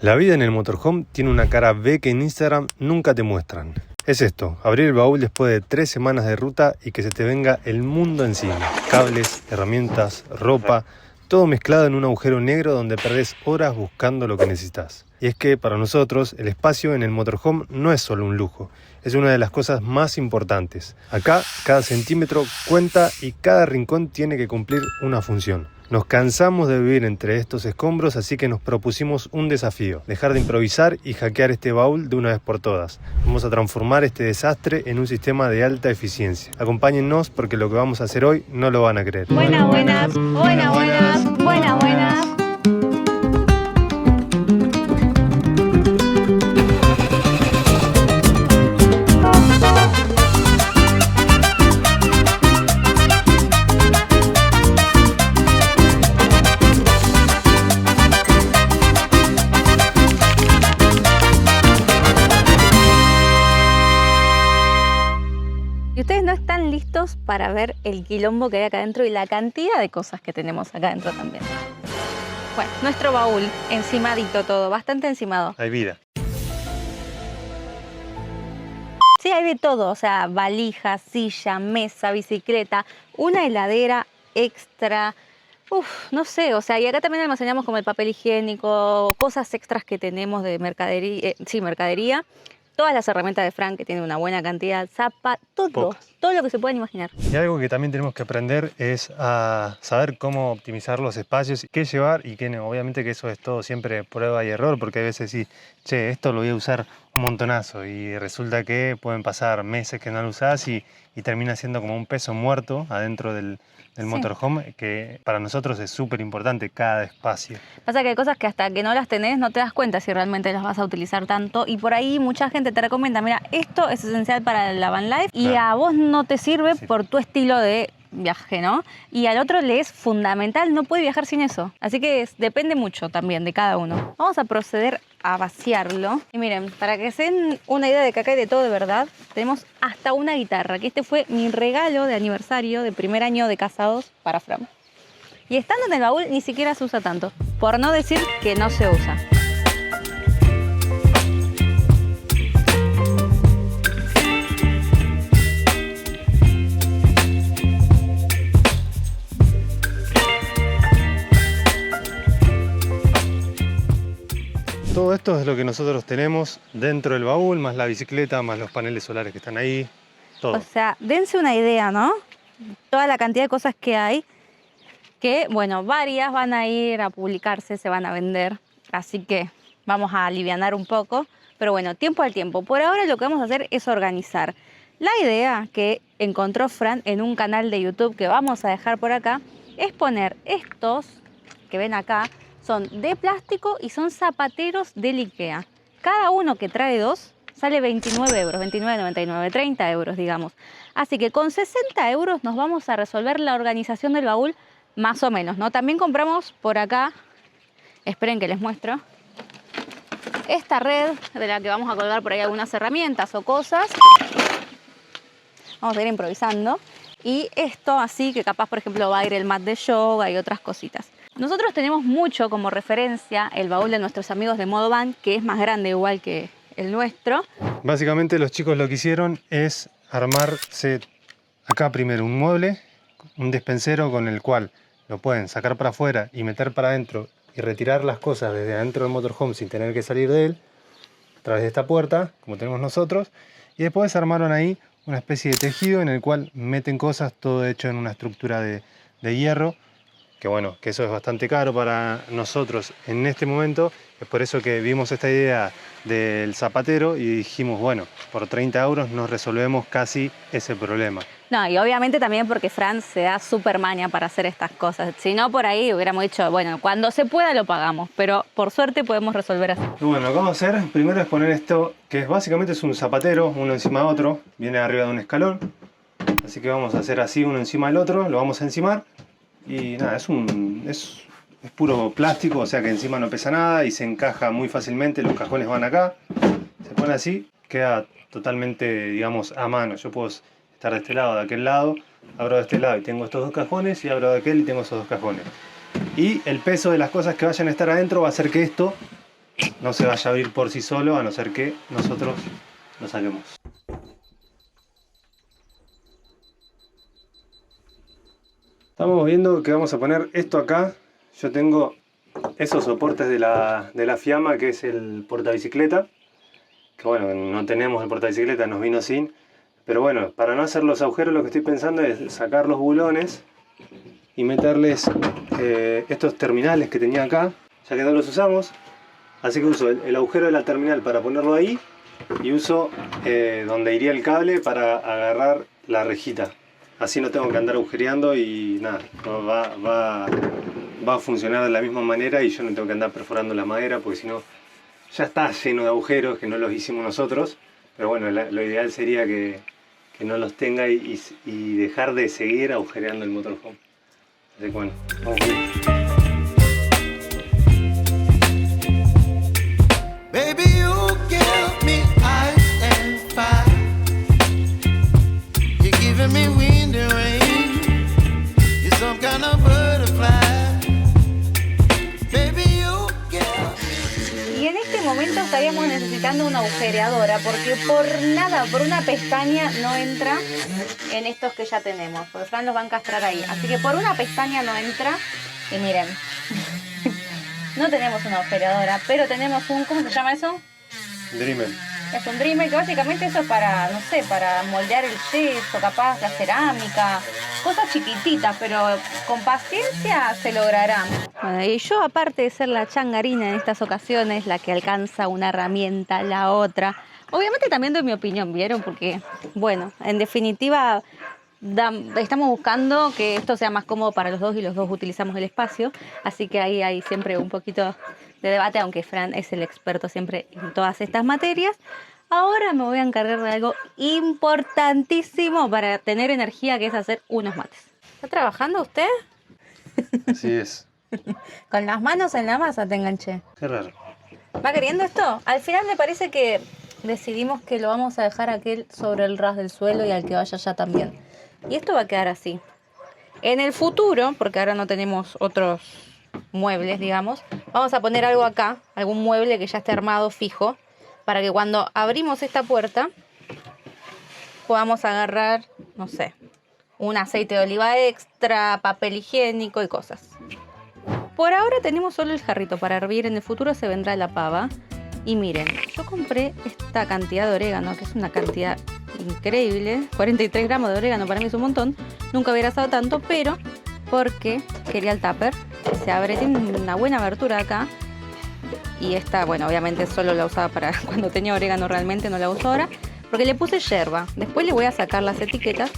La vida en el motorhome tiene una cara B que en Instagram nunca te muestran. Es esto, abrir el baúl después de 3 semanas de ruta y que se te venga el mundo encima. Cables, herramientas, ropa, todo mezclado en un agujero negro donde perdés horas buscando lo que necesitas. Y es que para nosotros el espacio en el motorhome no es solo un lujo, es una de las cosas más importantes. Acá cada centímetro cuenta y cada rincón tiene que cumplir una función. Nos cansamos de vivir entre estos escombros, así que nos propusimos un desafío: dejar de improvisar y hackear este baúl de una vez por todas. Vamos a transformar este desastre en un sistema de alta eficiencia. Acompáñennos porque lo que vamos a hacer hoy no lo van a creer. Buenas. Y ustedes no están listos para ver el quilombo que hay acá adentro y la cantidad de cosas que tenemos acá adentro también. Bueno, nuestro baúl, encimadito todo, bastante encimado. Hay vida. Sí, hay de todo, o sea, valija, silla, mesa, bicicleta, una heladera extra. No sé, o sea, y acá también almacenamos como el papel higiénico, cosas extras que tenemos de mercadería, mercadería. Todas las herramientas de Frank, que tiene una buena cantidad, todo lo que se puedan imaginar. Y algo que también tenemos que aprender es a saber cómo optimizar los espacios, qué llevar y qué no. Obviamente que eso es todo siempre prueba y error, porque a veces sí, che, esto lo voy a usar un montonazo y resulta que pueden pasar meses que no lo usás y termina siendo como un peso muerto adentro del motorhome, que para nosotros es súper importante cada espacio. Pasa que hay cosas que hasta que no las tenés no te das cuenta si realmente las vas a utilizar tanto, y por ahí mucha gente te recomienda, mira, esto es esencial para la van life y a vos no te sirve por tu estilo de viaje, ¿no? Y al otro le es fundamental, no puede viajar sin eso. Así que depende mucho también de cada uno. Vamos a proceder a vaciarlo. Y miren, para que se den una idea de que acá hay de todo de verdad, tenemos hasta una guitarra, que este fue mi regalo de aniversario de primer año de casados para Fran. Y estando en el baúl ni siquiera se usa tanto, por no decir que no se usa. Todo esto es lo que nosotros tenemos dentro del baúl, más la bicicleta, más los paneles solares que están ahí, todo. O sea, dense una idea, ¿no? Toda la cantidad de cosas que hay, que, bueno, varias van a ir a publicarse, se van a vender, así que vamos a alivianar un poco, pero bueno, tiempo al tiempo. Por ahora lo que vamos a hacer es organizar. La idea que encontró Fran en un canal de YouTube que vamos a dejar por acá es poner estos que ven acá. Son de plástico y son zapateros del IKEA. Cada uno que trae dos sale 29 euros, 29,99, 30 euros, digamos. Así que con 60 euros nos vamos a resolver la organización del baúl, más o menos, ¿no? También compramos por acá, esperen que les muestro, esta red de la que vamos a colgar por ahí algunas herramientas o cosas. Vamos a ir improvisando. Y esto así que capaz, por ejemplo, va a ir el mat de yoga y otras cositas. Nosotros tenemos mucho como referencia el baúl de nuestros amigos de Modo Van, que es más grande igual que el nuestro. Básicamente los chicos lo que hicieron es armarse acá primero un mueble, un despensero con el cual lo pueden sacar para afuera y meter para adentro y retirar las cosas desde adentro del motorhome sin tener que salir de él, a través de esta puerta, como tenemos nosotros. Y después armaron ahí una especie de tejido en el cual meten cosas, todo hecho en una estructura de hierro, que bueno, que eso es bastante caro para nosotros en este momento. Es por eso que vimos esta idea del zapatero y dijimos, bueno, por 30 euros nos resolvemos casi ese problema. No, y obviamente también porque Fran se da súper maña para hacer estas cosas. Si no, por ahí hubiéramos dicho, bueno, cuando se pueda lo pagamos, pero por suerte podemos resolver así. Bueno, lo que vamos a hacer primero es poner esto, que básicamente es un zapatero, uno encima de otro, viene arriba de un escalón. Así que vamos a hacer así uno encima del otro, lo vamos a encimar. Y nada, es puro plástico, o sea que encima no pesa nada y se encaja muy fácilmente, los cajones van acá, se pone así, queda totalmente, digamos, a mano. Yo puedo estar de este lado, de aquel lado, abro de este lado y tengo estos dos cajones, y abro de aquel y tengo esos dos cajones. Y el peso de las cosas que vayan a estar adentro va a hacer que esto no se vaya a abrir por sí solo, a no ser que nosotros lo saquemos. Estamos viendo que vamos a poner esto acá. Yo tengo esos soportes de la Fiamma, que es el portabicicleta. Que bueno, no tenemos el portabicicleta, nos vino sin. Pero bueno, para no hacer los agujeros, lo que estoy pensando es sacar los bulones y meterles estos terminales que tenía acá, ya que no los usamos. Así que uso el agujero de la terminal para ponerlo ahí y uso donde iría el cable para agarrar la rejita. Así no tengo que andar agujereando y nada, va a funcionar de la misma manera y yo no tengo que andar perforando la madera, porque si no ya está lleno de agujeros que no los hicimos nosotros. Pero bueno, lo ideal sería que no los tenga y dejar de seguir agujereando el motorhome. Así que bueno, vamos a ver. Baby, you give me ice and fire. You're giving me wind and rain. You're some kind of butterfly. Baby, you give me... Y en este momento estaríamos necesitando una agujereadora, porque por nada, por una pestaña no entra en estos que ya tenemos, porque Fran los va a encastrar ahí. Así que por una pestaña no entra. Y miren, no tenemos una agujereadora, pero tenemos un, ¿cómo se llama eso? Dreamer. Es un Dreamer, que básicamente eso es para, no sé, para moldear el yeso, capaz la cerámica, cosas chiquititas, pero con paciencia se logrará. Bueno, y yo, aparte de ser la changarina en estas ocasiones, la que alcanza una herramienta, la otra, obviamente también doy mi opinión, ¿vieron? Porque, bueno, en definitiva, estamos buscando que esto sea más cómodo para los dos y los dos utilizamos el espacio, así que ahí hay siempre un poquito de debate, aunque Fran es el experto siempre en todas estas materias. Ahora me voy a encargar de algo importantísimo para tener energía, que es hacer unos mates. ¿Está trabajando usted? Así es. Con las manos en la masa te enganché. Qué raro. ¿Va queriendo esto? Al final me parece que decidimos que lo vamos a dejar aquel sobre el ras del suelo y al que vaya allá también. Y esto va a quedar así. En el futuro, porque ahora no tenemos otros muebles, digamos, vamos a poner algo acá, algún mueble que ya esté armado fijo, para que cuando abrimos esta puerta podamos agarrar, no sé, un aceite de oliva extra, papel higiénico y cosas. Por ahora tenemos solo el jarrito para hervir, en el futuro se vendrá la pava. Y miren, yo compré esta cantidad de orégano, que es una cantidad increíble. 43 gramos de orégano para mí es un montón. Nunca hubiera usado tanto, pero porque quería el tupper. Se abre, tiene una buena abertura acá. Y esta, bueno, obviamente solo la usaba para cuando tenía orégano, realmente no la uso ahora. Porque le puse yerba. Después le voy a sacar las etiquetas.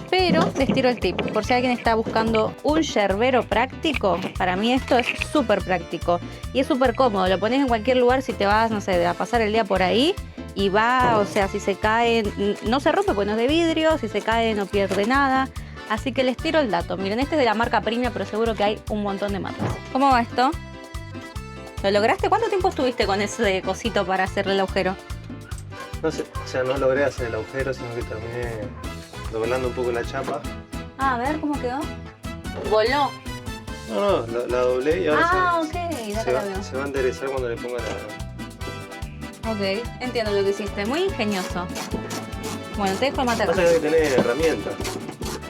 Pero les tiro el tip, por si alguien está buscando un yerbero práctico, para mí esto es súper práctico y es súper cómodo. Lo pones en cualquier lugar si te vas, no sé, a pasar el día por ahí y va, o sea, si se cae, no se rompe, pues no es de vidrio, si se cae no pierde nada. Así que les tiro el dato. Miren, este es de la marca Premia, pero seguro que hay un montón de marcas. ¿Cómo va esto? ¿Lo lograste? ¿Cuánto tiempo estuviste con ese cosito para hacerle el agujero? No sé, o sea, no logré hacer el agujero, sino que terminé doblando un poco la chapa. Ah, a ver, ¿cómo quedó? Voló. No, la doblé y ahora se va a enderezar cuando le ponga la... Ok, entiendo lo que hiciste. Muy ingenioso. Bueno, te dejo el mate acá. Pasa que hay que tener herramientas.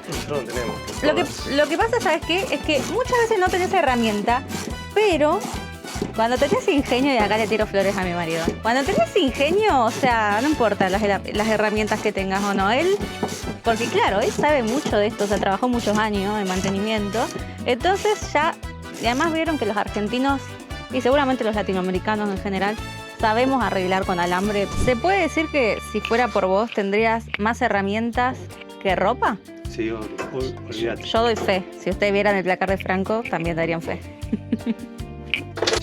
Nosotros no tenemos. Lo que pasa, ¿sabes qué? Es que muchas veces no tenés herramienta, pero cuando tenés ingenio, y acá le tiro flores a mi marido, cuando tenés ingenio, o sea, no importa las herramientas que tengas o no, él, porque claro, él sabe mucho de esto, o sea, trabajó muchos años en mantenimiento, entonces ya, y además vieron que los argentinos, y seguramente los latinoamericanos en general, sabemos arreglar con alambre. ¿Se puede decir que si fuera por vos tendrías más herramientas que ropa? Sí, olvídate. Yo doy fe. Si ustedes vieran el placar de Franco, también darían fe.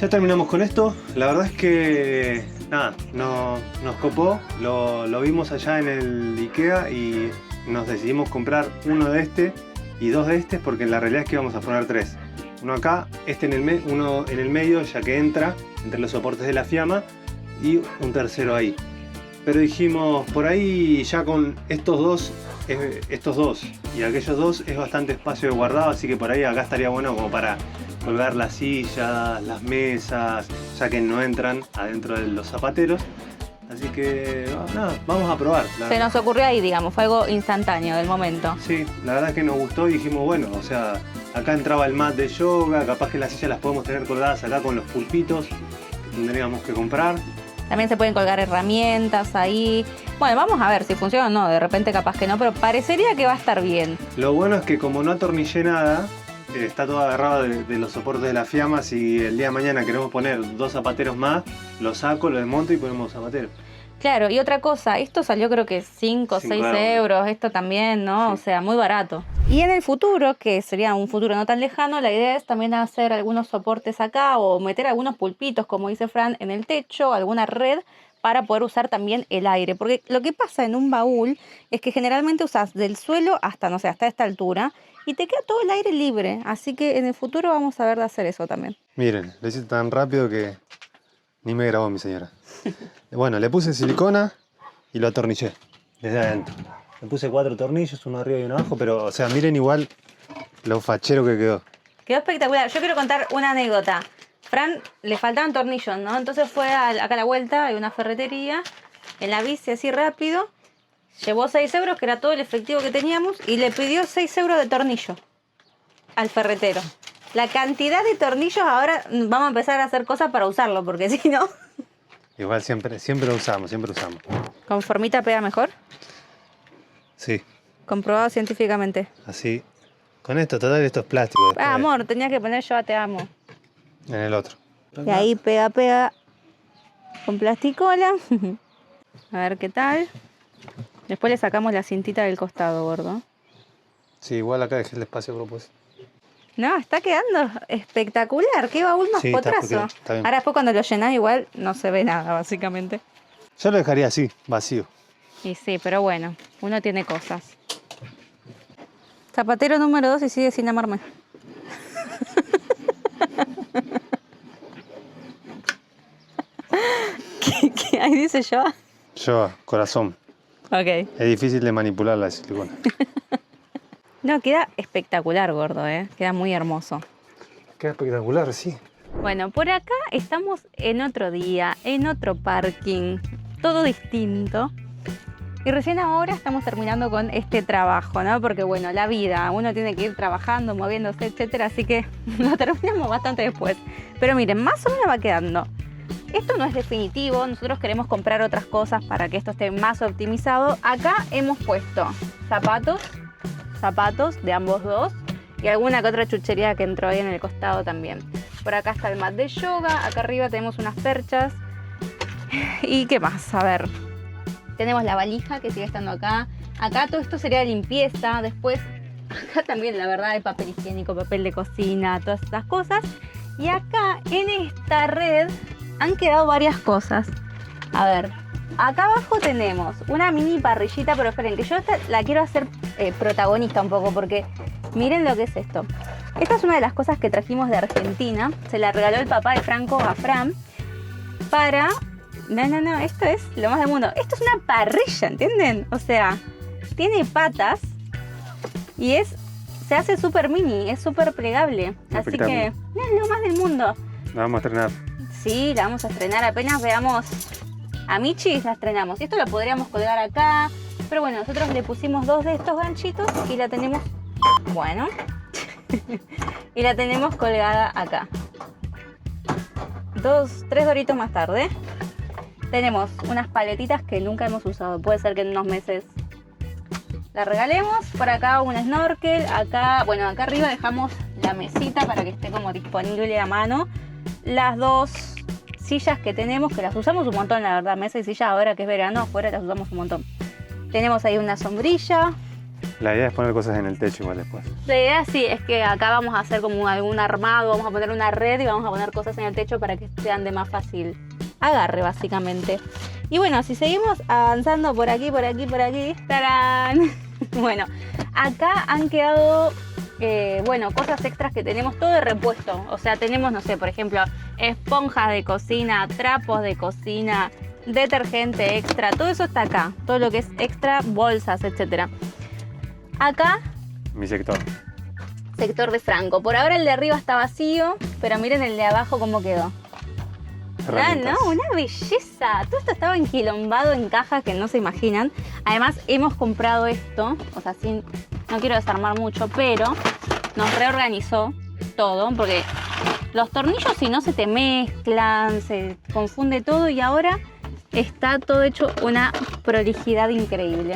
Ya terminamos con esto. La verdad es que nada, nos copó. Lo vimos allá en el Ikea y nos decidimos comprar uno de este y dos de este, porque la realidad es que íbamos a poner tres. Uno acá, uno en el medio, ya que entra entre los soportes de la Fiamma, y un tercero ahí. Pero dijimos, por ahí ya con estos dos y aquellos dos es bastante espacio de guardado, así que por ahí acá estaría bueno como para colgar las sillas, las mesas, ya que no entran adentro de los zapateros. Así que nada, vamos a probar. Se nos ocurrió ahí, digamos, fue algo instantáneo del momento. Sí, la verdad es que nos gustó y dijimos, bueno, o sea, acá entraba el mat de yoga, capaz que las sillas las podemos tener colgadas acá con los pulpitos que tendríamos que comprar. También se pueden colgar herramientas ahí. Bueno, vamos a ver si funciona o no, de repente capaz que no, pero parecería que va a estar bien. Lo bueno es que como no atornillé nada, está todo agarrado de los soportes de las fiamas y el día de mañana queremos poner 2 zapateros más, lo saco, lo desmonto y ponemos zapateros. Claro, y otra cosa, esto salió creo que 5 o 6 euros, esto también, ¿no? Sí. O sea, muy barato. Y en el futuro, que sería un futuro no tan lejano, la idea es también hacer algunos soportes acá o meter algunos pulpitos, como dice Fran, en el techo, alguna red, para poder usar también el aire. Porque lo que pasa en un baúl es que generalmente usas del suelo hasta, no sé, hasta esta altura y te queda todo el aire libre. Así que en el futuro vamos a ver de hacer eso también. Miren, lo hice tan rápido que ni me grabó mi señora. Bueno, le puse silicona y lo atornillé desde adentro. Le puse 4 tornillos, uno arriba y uno abajo, pero, o sea, miren igual lo fachero que quedó. Quedó espectacular. Yo quiero contar una anécdota. Fran le faltaban tornillos, ¿no? Entonces fue acá a la vuelta, hay una ferretería, en la bici así rápido, llevó 6 euros, que era todo el efectivo que teníamos, y le pidió 6 euros de tornillo al ferretero. La cantidad de tornillos, ahora vamos a empezar a hacer cosas para usarlo, porque si no... Igual siempre lo usamos, siempre usamos. ¿Con formita pega mejor? Sí. Comprobado científicamente. Así. Con esto, total, esto es plástico. Ah, amor, tenía que poner yo a te amo. En el otro. Y ahí pega con plasticola. A ver qué tal. Después le sacamos la cintita del costado, gordo. Sí, igual acá dejé el espacio a propósito. No, está quedando espectacular. Qué baúl más potrazo. Está bien. Ahora después cuando lo llenás igual no se ve nada, básicamente. Yo lo dejaría así, vacío. Y sí, pero bueno, uno tiene cosas. Zapatero número 2 y sigue sin amarme. ¿Qué? Ahí dice yo. Yo, corazón. Ok. Es difícil de manipular la silicona. No, queda espectacular, gordo, ¿eh? Queda muy hermoso. Queda espectacular, sí. Bueno, por acá estamos en otro día, en otro parking, todo distinto. Y recién ahora estamos terminando con este trabajo, ¿no? Porque bueno, la vida, uno tiene que ir trabajando, moviéndose, etcétera, así que lo terminamos bastante después. Pero miren, más o menos va quedando. Esto no es definitivo, nosotros queremos comprar otras cosas para que esto esté más optimizado. Acá hemos puesto zapatos de ambos dos y alguna que otra chuchería que entró ahí en el costado también. Por acá está el mat de yoga, acá arriba tenemos unas perchas. ¿Y qué más? A ver, tenemos la valija que sigue estando acá. Acá todo esto sería de limpieza. Después, acá también la verdad hay papel higiénico, papel de cocina, todas estas cosas. Y acá en esta red han quedado varias cosas. A ver, acá abajo tenemos una mini parrillita, pero esperen que yo esta la quiero hacer protagonista un poco porque miren lo que es esto. Esta es una de las cosas que trajimos de Argentina. Se la regaló el papá de Franco a Fran para... No, esto es lo más del mundo. Esto es una parrilla, ¿entienden? O sea, tiene patas y se hace súper mini, es súper plegable. Así que es lo más del mundo. La vamos a estrenar. Sí, la vamos a estrenar apenas veamos a Michi, la estrenamos. Esto lo podríamos colgar acá, pero bueno, nosotros le pusimos 2 de estos ganchitos y la tenemos, bueno, y la tenemos colgada acá. 3 doritos más tarde. Tenemos unas paletitas que nunca hemos usado. Puede ser que en unos meses la regalemos. Por acá un snorkel. Acá, bueno, acá arriba dejamos la mesita para que esté como disponible a mano. Las 2 sillas que tenemos, que las usamos un montón, la verdad. Mesa y silla ahora que es verano, afuera las usamos un montón. Tenemos ahí una sombrilla. La idea es poner cosas en el techo igual después. La idea sí es que acá vamos a hacer como algún armado, vamos a poner una red y vamos a poner cosas en el techo para que sean de más fácil agarre, básicamente. Y bueno, si seguimos avanzando por aquí, ¡tarán! Bueno, acá han quedado, cosas extras que tenemos todo de repuesto. O sea, tenemos, no sé, por ejemplo, esponjas de cocina, trapos de cocina, detergente extra, todo eso está acá. Todo lo que es extra, bolsas, etcétera. Acá, Mi sector. sector de Franco. Por ahora el de arriba está vacío, pero miren el de abajo cómo quedó. herramientas. No, una belleza. Todo esto estaba enquilombado en cajas que no se imaginan. Además, hemos comprado esto, o sea, sin, no quiero desarmar mucho, pero nos reorganizó todo, porque los tornillos si no se te mezclan, se confunde todo y ahora está todo hecho una prolijidad increíble.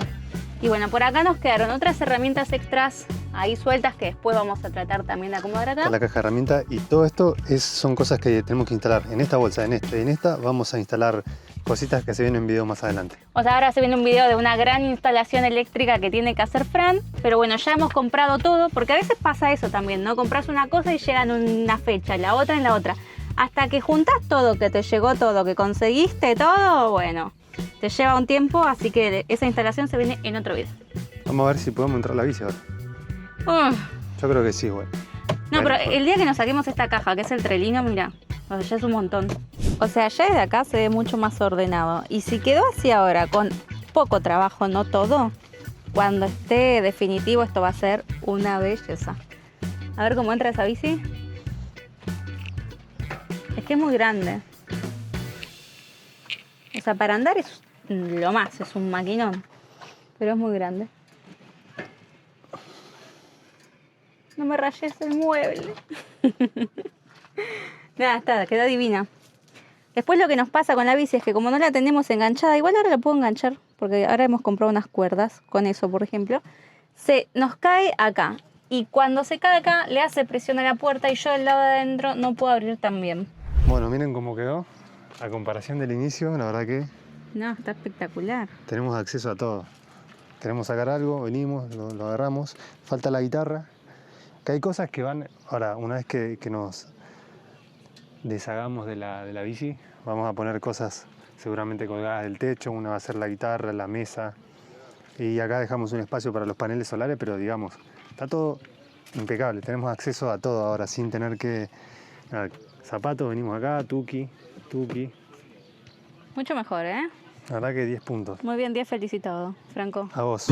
Y bueno, por acá nos quedaron otras herramientas extras ahí sueltas que después vamos a tratar también de acomodar acá. La caja de herramientas y todo esto son cosas que tenemos que instalar en esta bolsa, en esta vamos a instalar cositas que se ven en video más adelante. O sea, ahora se viene un video de una gran instalación eléctrica que tiene que hacer Fran, pero bueno, ya hemos comprado todo, porque a veces pasa eso también, ¿no? Compras una cosa y llega en una fecha, la otra en la otra. Hasta que juntás todo, que te llegó todo, que conseguiste todo, bueno, te lleva un tiempo, así que esa instalación se viene en otro video. Vamos a ver si podemos entrar a la bici ahora. Yo creo que sí, güey. No, Bueno, pero el día que nos saquemos esta caja, que es el trelino, mira, o sea, ya es un montón. O sea, ya desde acá se ve mucho más ordenado. Y si quedó así ahora, con poco trabajo, no todo, cuando esté definitivo esto va a ser una belleza. A ver cómo entra esa bici. Es que es muy grande. O sea, para andar es lo más, es un maquinón. Pero es muy grande. No me rayes el mueble. Nada, está, quedó divina. Después lo que nos pasa con la bici es que como no la tenemos enganchada, igual ahora la puedo enganchar, porque ahora hemos comprado unas cuerdas con eso, por ejemplo. Se nos cae acá. Y cuando se cae acá, le hace presión a la puerta y yo del lado de adentro no puedo abrir tan bien. Bueno, miren cómo quedó. A comparación del inicio, la verdad que No, está espectacular. tenemos acceso a todo. Queremos sacar algo, venimos, lo agarramos. Falta la guitarra. Que hay cosas que van... Ahora, una vez que nos deshagamos de la bici, vamos a poner cosas seguramente colgadas del techo. Una va a ser la guitarra, la mesa. Y acá dejamos un espacio para los paneles solares, pero digamos, está todo impecable. Tenemos acceso a todo ahora sin tener que... A ver, zapatos, venimos acá, tuki. Mucho mejor, ¿eh? La verdad que 10 puntos. Muy bien, 10 felicitado, Franco. A vos.